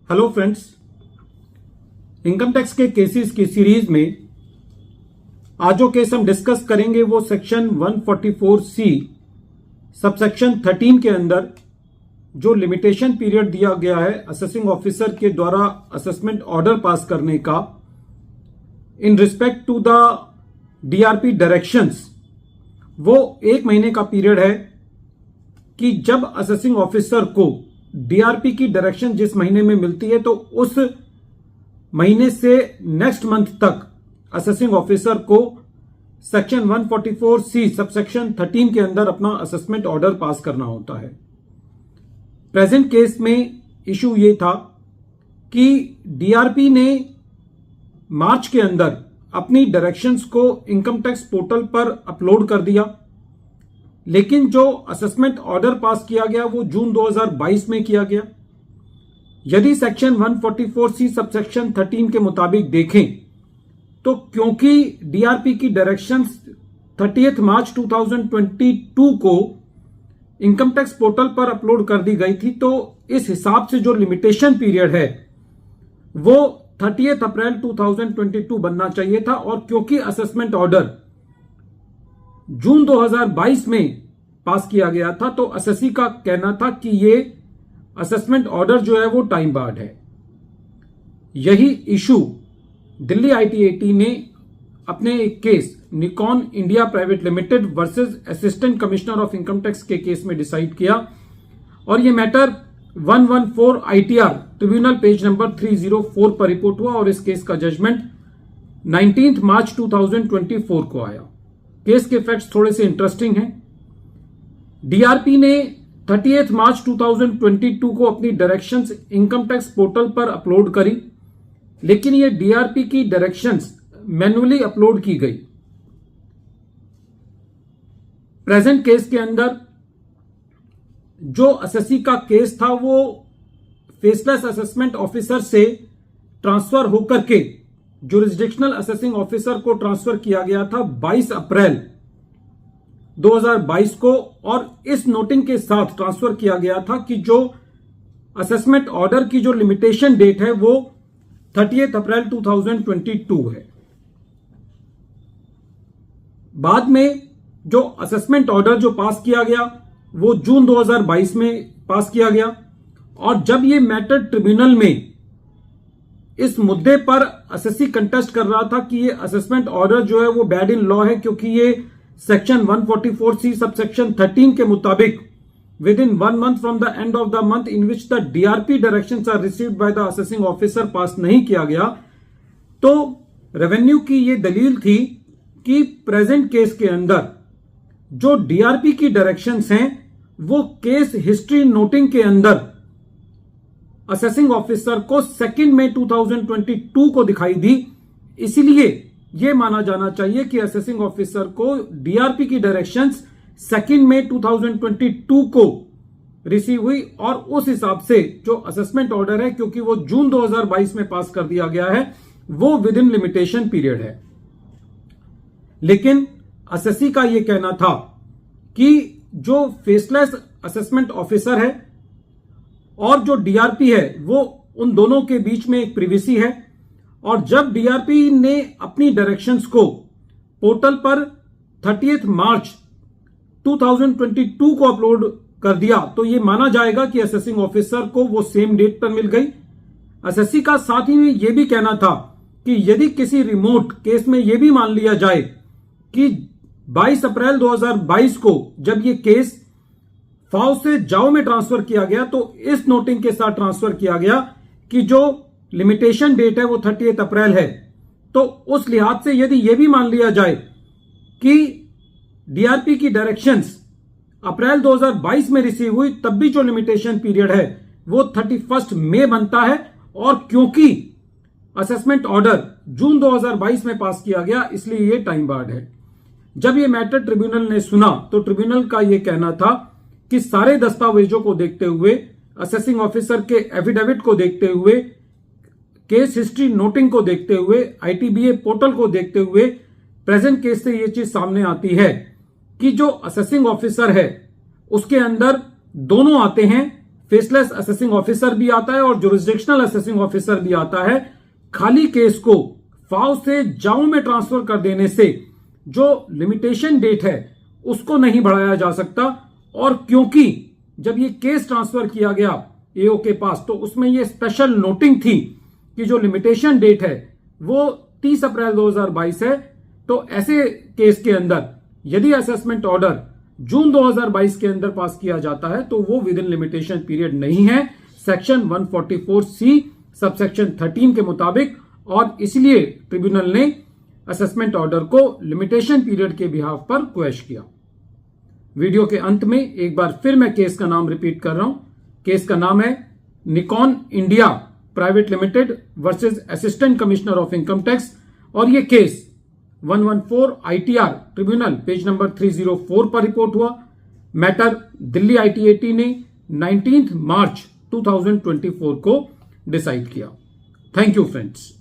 Hello friends, income tax के cases की series में आज जो केस हम डिस्कस करेंगे वो सेक्शन 144C सबसेक्शन 13 के अंदर जो लिमिटेशन पीरियड दिया गया है असेसिंग ऑफिसर के द्वारा असेसमेंट ऑर्डर पास करने का in respect to the DRP directions, वो 1 महीने का पीरियड है कि जब असेसिंग ऑफिसर को डीआरपी की डायरेक्शन जिस महीने में मिलती है तो उस महीने से नेक्स्ट मंथ तक असेसिंग ऑफिसर को सेक्शन 144C सबसेक्शन 13 के अंदर अपना असेसमेंट ऑर्डर पास करना होता है। प्रेजेंट केस में इशू ये था कि डीआरपी ने मार्च के अंदर अपनी डायरेक्शंस को इनकम टैक्स पोर्टल पर अपलोड कर दिया, लेकिन जो असेसमेंट ऑर्डर पास किया गया वो जून 2022 में किया गया। यदि सेक्शन 144C सबसेक्शन 13 के मुताबिक देखें तो क्योंकि डीआरपी की डायरेक्शंस 30 मार्च 2022 को इनकम टैक्स पोर्टल पर अपलोड कर दी गई थी, तो इस हिसाब से जो लिमिटेशन पीरियड है वो 30 अप्रैल 2022 बनना चाहिए था। और क्योंकि असेसमेंट ऑर्डर जून 2022 में पास किया गया था तो एसएससी का कहना था कि ये असेसमेंट ऑर्डर जो है वो टाइम बार्ड है। यही इशू दिल्ली आईटीएटी ने अपने एक case Nikon India private limited versus assistant commissioner of income tax के केस में डिसाइड किया और ये matter 114 ITR tribunal page number 304 पर रिपोर्ट हुआ और इस केस का जजमेंट 19 मार्च 2024 को आया। केस के फैक्ट्स थोड़े से इंटरेस्टिंग हैं। डीआरपी ने 30 मार्च 2022 को अपनी डायरेक्शंस इनकम टैक्स पोर्टल पर अपलोड करी, लेकिन ये डीआरपी की डायरेक्शंस मैन्युअली अपलोड की गई। प्रेजेंट केस के अंदर जो एसएससी का केस था वो फेसलेस असेसमेंट ऑफिसर से ट्रांसफर होकर के जुरिस्डिक्शनल असेसिंग ऑफिसर को ट्रांसफर किया गया था 22 अप्रैल 2022 को, और इस नोटिंग के साथ ट्रांसफर किया गया था कि जो असेसमेंट ऑर्डर की जो लिमिटेशन डेट है वो 30 अप्रैल 2022 है। बाद में जो असेसमेंट ऑर्डर जो पास किया गया वो जून 2022 में पास किया गया, और जब ये मैटर ट्रिब्यूनल में इस मुद्दे पर एसएससी कंटेस्ट कर रहा था कि ये असेसमेंट ऑर्डर जो है वो बैड इन लॉ है, क्योंकि ये सेक्शन 144C सबसेक्शन 13 के मुताबिक within 1 month from the end of the month in which the DRP directions are received by the assessing officer pass नहीं किया गया। तो रेवेन्यू की ये दलील थी कि प्रेजेंट केस के अंदर जो डीआरपी की डायरेक्शंस हैं वो केस हिस्ट्री नोटिंग के अंदर असेसिंग ऑफिसर को 2 मई 2022 को दिखाई दी। इसीलिए यह माना जाना चाहिए कि असेसिंग ऑफिसर को डीआरपी की डायरेक्शंस 2 मई 2022 को रिसीव हुई, और उस हिसाब से जो असेसमेंट ऑर्डर है, क्योंकि वो जून 2022 में पास कर दिया गया है, वो विद इन लिमिटेशन पीरियड है। लेकिन एसएससी का यह कहना था कि जो फेसलेस असेसमेंट ऑफिसर है और जो डीआरपी है वो उन दोनों के बीच में एक प्रिवेसी है, और जब डीआरपी ने अपनी डायरेक्शंस को पोर्टल पर 30 मार्च 2022 को अपलोड कर दिया तो ये माना जाएगा कि असेसिंग ऑफिसर को वो सेम डेट पर मिल गई। एसएससी का साथ ही में यह भी कहना था कि यदि किसी रिमोट केस में यह भी मान लिया जाए कि 22 अप्रैल 2022 को जब ये केस फाओ से जाओ में ट्रांसफर किया गया तो इस नोटिंग के साथ ट्रांसफर किया गया कि जो लिमिटेशन डेट है वो 30 अप्रैल है। तो उस लिहाज से यदि यह भी मान लिया जाए कि डीआरपी की डायरेक्शंस अप्रैल 2022 में रिसीव हुई, तब भी जो लिमिटेशन पीरियड है वो 31 मई बनता है, और क्योंकि असेसमेंट ऑर्डर जून 2022 में पास किया गया इसलिए यह टाइम बार्ड है। जब यह मैटर ट्रिब्यूनल ने सुना तो ट्रिब्यूनल का यह कहना था कि सारे दस्तावेजों को देखते हुए, असेसिंग ऑफिसर के एफिडेविट को देखते हुए, केस हिस्ट्री नोटिंग को देखते हुए, आईटीबीए पोर्टल को देखते हुए, प्रेजेंट केस से यह चीज सामने आती है कि जो असेसिंग ऑफिसर है उसके अंदर दोनों आते हैं, फेसलेस असेसिंग ऑफिसर भी आता है और जुरिस्डिक्शनल असेसिंग ऑफिसर भी आता है। खाली केस को फाव से जाओ में ट्रांसफर कर देने से जो लिमिटेशन डेट है उसको नहीं बढ़ाया जा सकता। और क्योंकि जब ये केस ट्रांसफर किया गया एओ के पास तो उसमें ये स्पेशल नोटिंग थी कि जो लिमिटेशन डेट है वो 30 अप्रैल 2022 है, तो ऐसे केस के अंदर यदि असेसमेंट ऑर्डर जून 2022 के अंदर पास किया जाता है तो वो विद इन लिमिटेशन पीरियड नहीं है सेक्शन 144C सबसेक्शन 13 के मुताबिक, और इसलिए ट्रिब्यूनल ने असेसमेंट ऑर्डर को लिमिटेशन पीरियड के बिहाफ पर क्वेश किया। वीडियो के अंत में एक बार फिर मैं केस का नाम रिपीट कर रहा हूं। केस का नाम है Nikon India private limited versus assistant commissioner of income tax, और ये case 114 ITR tribunal page number 304 पर रिपोर्ट हुआ। मैटर दिल्ली ITAT ने 19 मार्च 2024 को डिसाइड किया। Thank you friends.